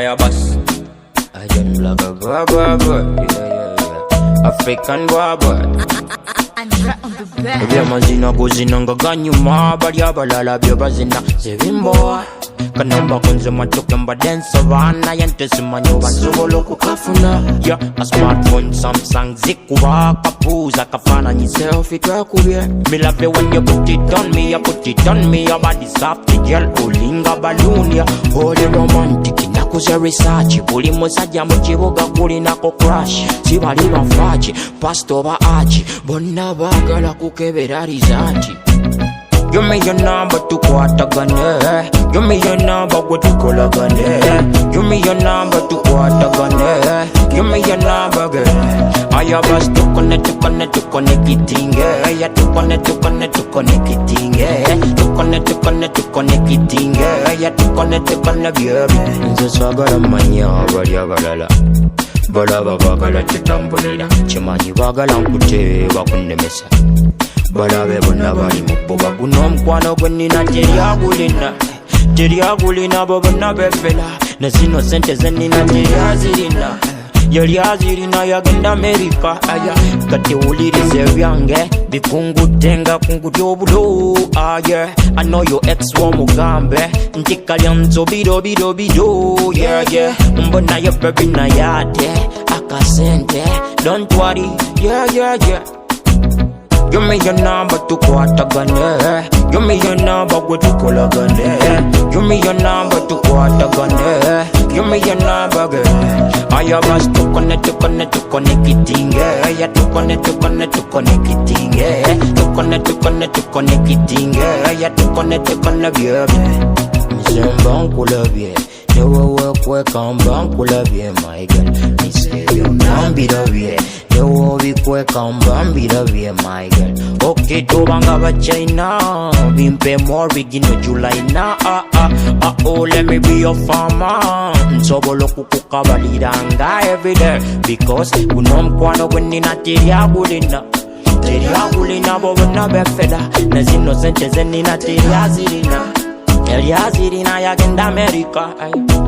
a boss. I don't like a boy. Yeah. African boy. Byamazina kuzina ngaganyuma bali abalala byo bazina zebimbo kanamba kunze matoke mbadensa bana yantesimanya bansobola okukafuna ya a smartphone Samsung zikuba kapuza kafana nyi selfie twakubye me love it when you put it on me, you put it on me, your body soft girl ulinga balloon ya holy romantic nakuze research buli musajja mu kibuga kulinako crash sibali bafaji pasto ba achi bonna bagala kukebera rizati. Give me your number Tukwatagane. Give me your number Tukwatagane. Give me your number Tukwatagane. Give me your number girl. I have us to connect it. Yeah, to connect it. Yeah, to connect it. Yeah, to connect yeah. Just bagala manya bagala. Balaba bagala tetambulira. Chimanyi bagala nkute bakunemesa. Balabe bonna bali muboba guno omukwano gwe nnina teryagulina bo bonna befera ne zino sente ze nnina teryazirina yagenda Amerika aya kati wuliriza ebyange bikungudde nga kungudde obulo aye I know your ex w'omugambe nti kalya nzobiro yeah mbona ye baby naye ate akasente don't worry yeah Give me your number Tukwatagane. Give me your number Tukwatagane. Give me your number Tukwatagane. Give me your number girl. I have us to connect it. Yeah, to connect it. Yeah, to connect it. Yeah, to connect yeah. Mzemba bien. Newo wekwe kamba bien my girl. Me say you nambira bien. Newo bikwe kamba bien my girl. Okay tobanga ba China. Bimpe more begin July na oh let me be your farmer. Nsobolo kukukabaliranga every day because unomkwano gwenina teryagulina bo bonna befera ne zino sente ze nnina teryazirina yagenda Amerika.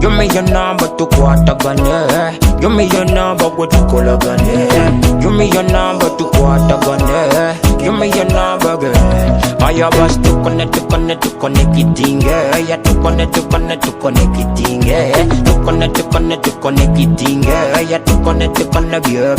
Give me your number Tukwatagane. Give me your number Tukwatagane. Give me your number Tukwatagane. Give me your number girl. I have us to connect it. Yeah, to connect it. Yeah, to connect it. Yeah, to connect yeah.